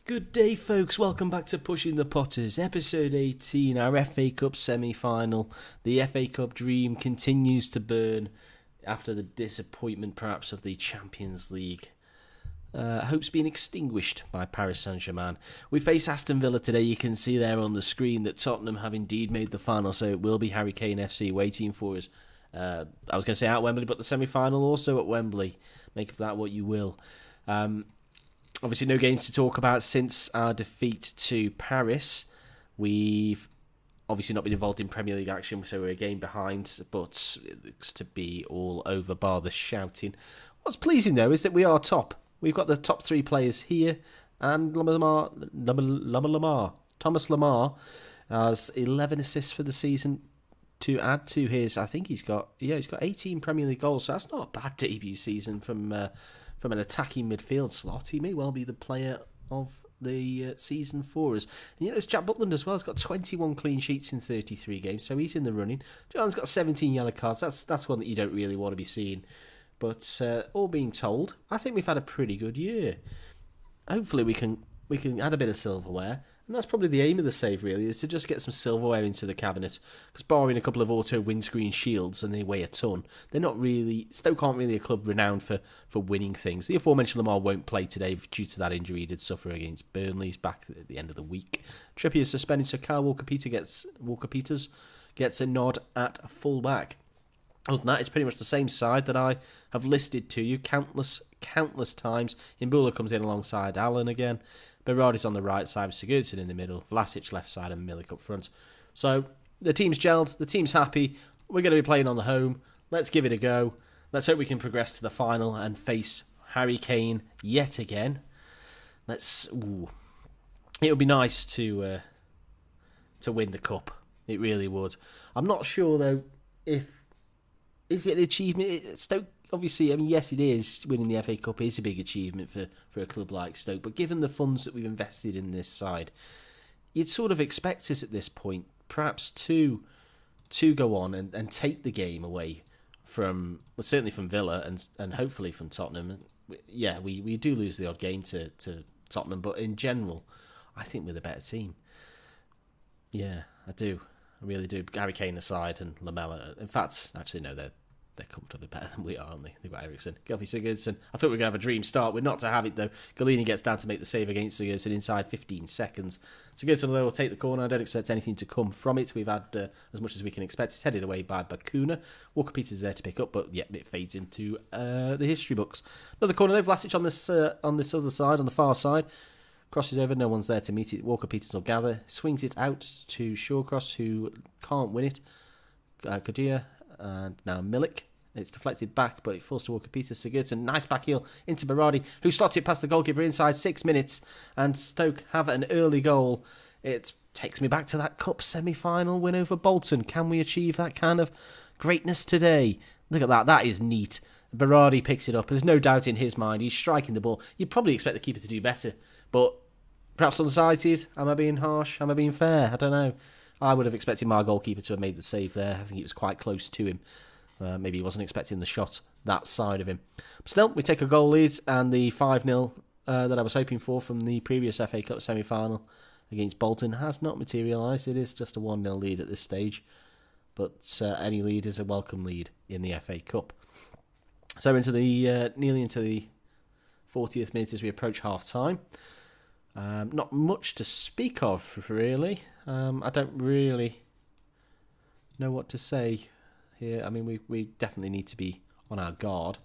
Good day, folks. Welcome back to Pushing the Potters, episode 18, our FA Cup semi-final. The FA Cup dream continues to burn after the disappointment, perhaps, of the Champions League. Hopes being extinguished by Paris Saint-Germain. We face Aston Villa today. You can see there on the screen that Tottenham have indeed made the final, so it will be Harry Kane FC waiting for us. I was going to say at Wembley, but the semi-final also at Wembley. Make of that what you will. Obviously, no games to talk about since our defeat to Paris. We've obviously not been involved in Premier League action, so we're a game behind, but it looks to be all over, bar the shouting. What's pleasing, though, is that we are top. We've got the top three players here, and Thomas Lamar has 11 assists for the season to add to his. I think he's got 18 Premier League goals, so that's not a bad debut season from an attacking midfield slot. He may well be the player of the season for us. And there's Jack Butland as well. He's got 21 clean sheets in 33 games, so he's in the running. John's got 17 yellow cards. That's one that you don't really want to be seeing. But all being told, I think we've had a pretty good year. Hopefully we can add a bit of silverware. And that's probably the aim of the save, really, is to just get some silverware into the cabinet. Because barring a couple of auto windscreen shields, and they weigh a ton, Stoke aren't really a club renowned for winning things. The aforementioned Lamar won't play today due to that injury he did suffer against Burnley. He's back at the end of the week. Trippier is suspended, so Kyle Walker-Peters gets a nod at full-back. Other than that, it's pretty much the same side that I have listed to you countless times. Imbula comes in alongside Allen again. Berardi's on the right side with Sigurdsson in the middle, Vlasic left side and Milik up front. So the team's gelled, the team's happy. We're going to be playing on the home. Let's give it a go. Let's hope we can progress to the final and face Harry Kane yet again. It would be nice to win the cup. It really would. I'm not sure though is it an achievement? Stoke, obviously, yes, it is. Winning the FA Cup is a big achievement for a club like Stoke. But given the funds that we've invested in this side, you'd sort of expect us at this point, perhaps to go on and take the game away certainly from Villa and hopefully from Tottenham. Yeah, we do lose the odd game to Tottenham, but in general, I think we're the better team. Yeah, I do. I really do. Harry Kane aside and Lamela. In fact, actually, no, they're comfortably better than we are, aren't they? They've got Eriksson. Gelfi Sigurdsson. I thought we were going to have a dream start. We're not to have it, though. Galini gets down to make the save against Sigurdsson inside 15 seconds. Sigurdsson will take the corner. I don't expect anything to come from it. We've had as much as we can expect. It's headed away by Bakuna. Walker-Peters is there to pick up, but yeah, it fades into the history books. Another corner, though. Vlasic on this other side, on the far side. Crosses over, no one's there to meet it. Walker-Peters will gather, swings it out to Shawcross, who can't win it. Kadia, and now Milik. It's deflected back, but it falls to Walker-Peters. Sigurdsson, nice back heel into Berardi, who slots it past the goalkeeper inside 6 minutes, and Stoke have an early goal. It takes me back to that cup semi-final win over Bolton. Can we achieve that kind of greatness today? Look at that, that is neat. Berardi picks it up. There's no doubt in his mind. He's striking the ball. You'd probably expect the keeper to do better, but perhaps unsighted. Am I being harsh? Am I being fair? I don't know. I would have expected my goalkeeper to have made the save there. I think he was quite close to him. Maybe he wasn't expecting the shot that side of him. But still, we take a goal lead, and the 5-0 that I was hoping for from the previous FA Cup semi-final against Bolton has not materialised. It is just a 1-0 lead at this stage. But any lead is a welcome lead in the FA Cup. So nearly into the 40th minute as we approach half-time. Not much to speak of, really. I don't really know what to say here. I mean, we definitely need to be on our guard.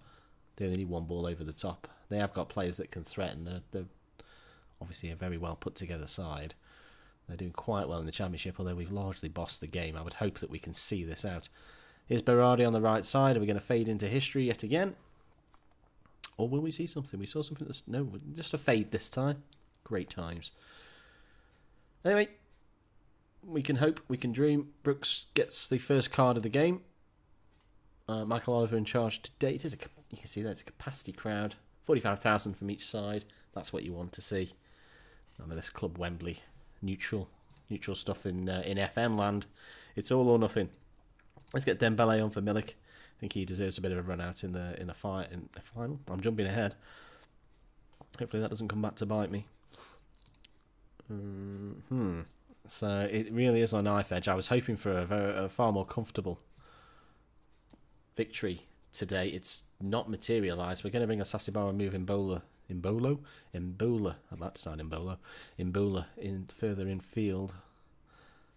They only need one ball over the top. They have got players that can threaten. They're obviously a very well put together side. They're doing quite well in the Championship, although we've largely bossed the game. I would hope that we can see this out. Here's Berardi on the right side. Are we going to fade into history yet again? Or will we see something? We saw something no, just a fade this time. Great times. Anyway, we can hope, we can dream. Brooks gets the first card of the game. Michael Oliver in charge today. You can see that it's a capacity crowd. 45,000 from each side. That's what you want to see. I mean, this club Wembley, neutral stuff in FM land. It's all or nothing. Let's get Dembele on for Milik. I think he deserves a bit of a run out in the final. I'm jumping ahead. Hopefully that doesn't come back to bite me. So it really is on a knife edge. I was hoping for a far more comfortable victory today. It's not materialised. We're going to bring a Sasibara and move Imbola. I'd like to sign Imbola in further in field,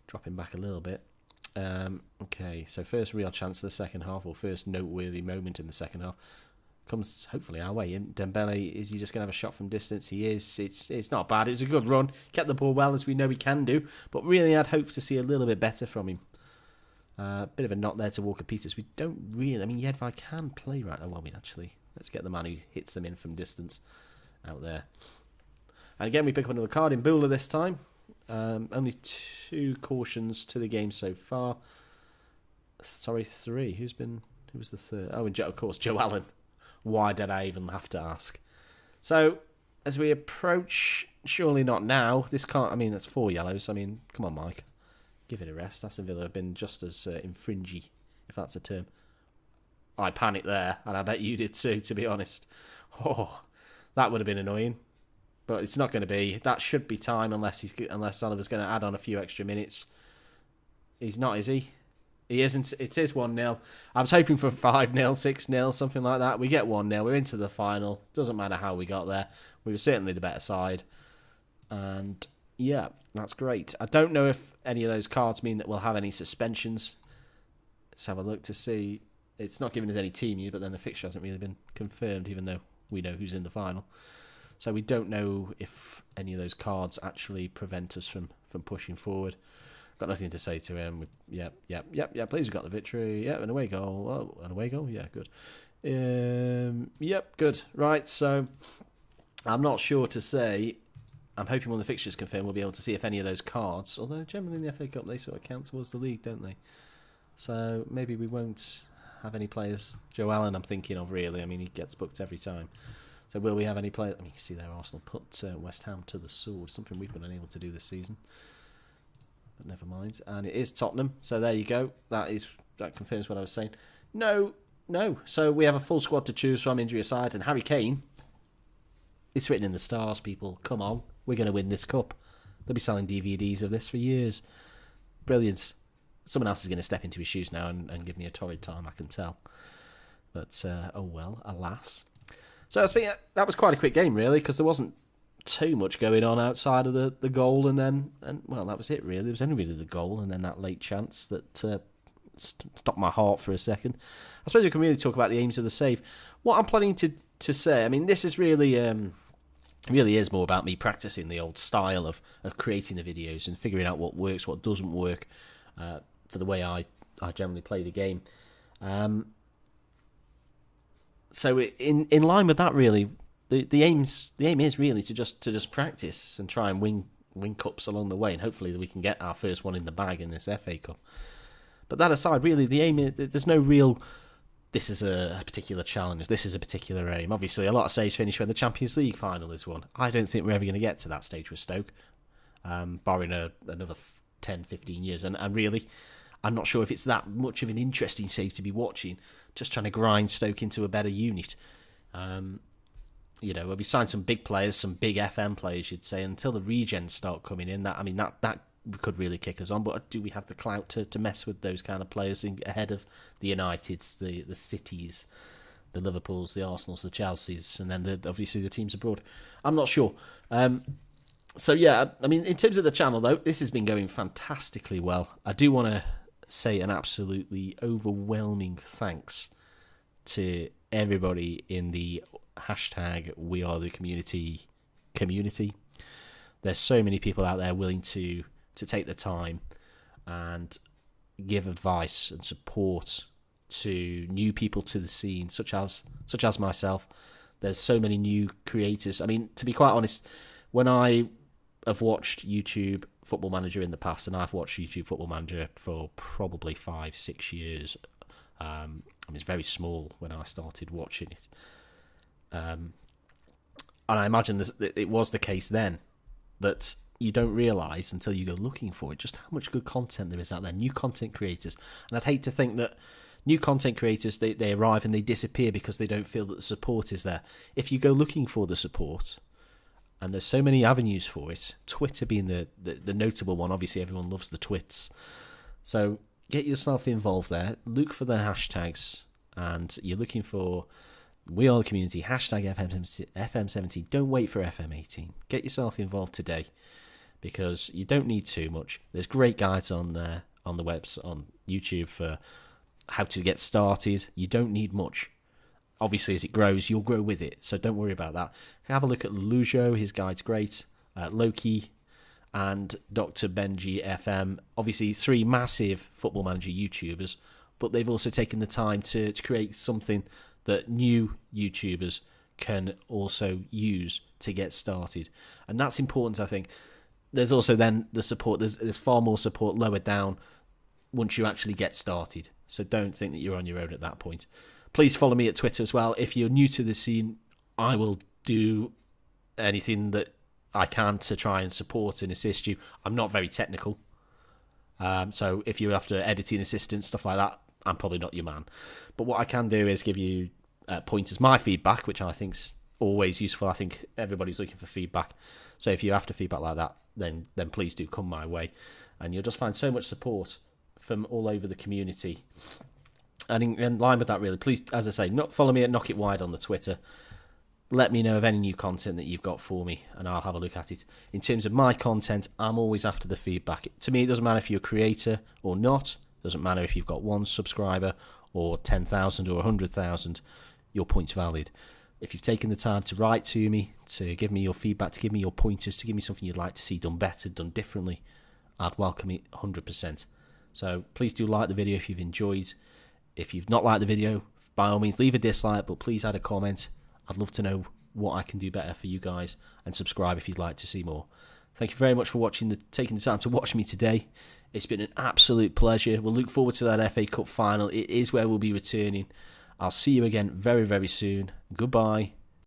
dropping back a little bit. Okay, so first real chance of the second half, or first noteworthy moment in the second half, comes hopefully our way. Dembele, is he just going to have a shot from distance? He is. It's not bad. It was a good run. Kept the ball well, as we know he can do, but really I'd hoped to see a little bit better from him. Bit of a knock there to Walker Peters. We don't really... I mean, Jedvaj can play right. Oh, well, let's get the man who hits them in from distance out there. And again, we pick up another card in Bula this time. Only 2 cautions to the game so far. Sorry, 3. Who was the third? Oh, and of course, Joe Allen. Why did I even have to ask? So, as we approach, surely not now. This can't... I mean, that's 4 yellows. I mean, come on, Mike. Give it a rest. Aston Villa have been just as infringy, if that's a term. I panicked there, and I bet you did too, to be honest. Oh, that would have been annoying. But it's not going to be. That should be time, unless Oliver's going to add on a few extra minutes. He's not, is he? He isn't. It is 1-0. I was hoping for 5-0, 6-0, something like that. We get 1-0. We're into the final. Doesn't matter how we got there. We were certainly the better side. And... yeah, that's great. I don't know if any of those cards mean that we'll have any suspensions. Let's have a look to see. It's not giving us any team yet, but then the fixture hasn't really been confirmed, even though we know who's in the final. So we don't know if any of those cards actually prevent us from pushing forward. Got nothing to say to him. Yep. Please, we got the victory. Yep, an away goal. Oh, an away goal? Yeah, good. Yep, good. Right, so I'm not sure to say... I'm hoping when the fixture's confirmed, we'll be able to see if any of those cards, although generally in the FA Cup they sort of count towards the league, don't they? So maybe we won't have any players. Joe Allen, I'm thinking of, really. I mean, he gets booked every time. So will we have any players? I mean, you can see there Arsenal put West Ham to the sword, something we've been unable to do this season. But never mind. And it is Tottenham, so there you go. That confirms what I was saying. No. So we have a full squad to choose from, injury aside, and Harry Kane. It's written in the stars, people. Come on. We're going to win this cup. They'll be selling DVDs of this for years. Brilliant. Someone else is going to step into his shoes now and give me a torrid time, I can tell. But, oh well, alas. So that was quite a quick game, really, because there wasn't too much going on outside of the goal, and well, that was it, really. There was only really the goal and then that late chance that stopped my heart for a second. I suppose we can really talk about the aims of the save. What I'm planning to say, I mean, this is really... really is more about me practicing the old style of creating the videos and figuring out what works, what doesn't work, for the way I generally play the game. So in line with that, really, the aim is really to just practice and try and win cups along the way, and hopefully we can get our first one in the bag in this FA Cup. But that aside, really, the aim is, there's no real... this is a particular challenge, this is a particular aim. Obviously, a lot of saves finish when the Champions League final is won. I don't think we're ever going to get to that stage with Stoke, barring another 10, 15 years. And really, I'm not sure if it's that much of an interesting save to be watching, just trying to grind Stoke into a better unit. We signed some big players, some big FM players, you'd say, until the regens start coming in. That could really kick us on, but do we have the clout to mess with those kind of players ahead of the Uniteds, the Cities, the Liverpools, the Arsenals, the Chelseas, and then obviously the teams abroad? I'm not sure. So yeah, I mean, in terms of the channel, though, this has been going fantastically well. I do want to say an absolutely overwhelming thanks to everybody in the hashtag We Are The Community. There's so many people out there willing to take the time and give advice and support to new people to the scene, such as myself. There's so many new creators. I mean, to be quite honest, when I have watched YouTube Football Manager in the past, and I've watched YouTube Football Manager for probably 5-6 years. I was very small when I started watching it. And I imagine it was the case then, that you don't realise until you go looking for it just how much good content there is out there, new content creators. And I'd hate to think that new content creators, they arrive and they disappear because they don't feel that the support is there. If you go looking for the support, And there's so many avenues for it. Twitter being the notable one. Obviously, everyone loves the twits. So get yourself involved there. Look for the hashtags. And you're looking for We Are the Community, hashtag FM17. Don't wait for FM18. Get yourself involved today, because you don't need too much. There's great guides on there, on the webs, on YouTube for how to get started. You don't need much. Obviously, as it grows, you'll grow with it, so don't worry about that. Have a look at Lujo, his guide's great. Loki and Dr. Benji FM, obviously 3 massive Football Manager YouTubers, but they've also taken the time to create something that new YouTubers can also use to get started. And that's important, I think. There's also then the support, there's far more support lower down once you actually get started. So don't think that you're on your own at that point. Please follow me at Twitter as well. If you're new to the scene, I will do anything that I can to try and support and assist you. I'm not very technical. So if you're after editing assistance, stuff like that, I'm probably not your man. But what I can do is give you pointers, my feedback, which I think's always useful. I think everybody's looking for feedback. So if you're after feedback like that, then please do come my way. And you'll just find so much support from all over the community. And in line with that, really, please, as I say, follow me at Knock It Wide on the Twitter. Let me know of any new content that you've got for me, and I'll have a look at it. In terms of my content, I'm always after the feedback. To me, it doesn't matter if you're a creator or not. It doesn't matter if you've got 1 subscriber or 10,000 or 100,000. Your point's valid. If you've taken the time to write to me, to give me your feedback, to give me your pointers, to give me something you'd like to see done better, done differently, I'd welcome it 100%. So please do like the video if you've enjoyed. If you've not liked the video, by all means, leave a dislike, but please add a comment. I'd love to know what I can do better for you guys, and subscribe if you'd like to see more. Thank you very much for taking the time to watch me today. It's been an absolute pleasure. We'll look forward to that FA Cup final. It is where we'll be returning. I'll see you again very, very soon. Goodbye.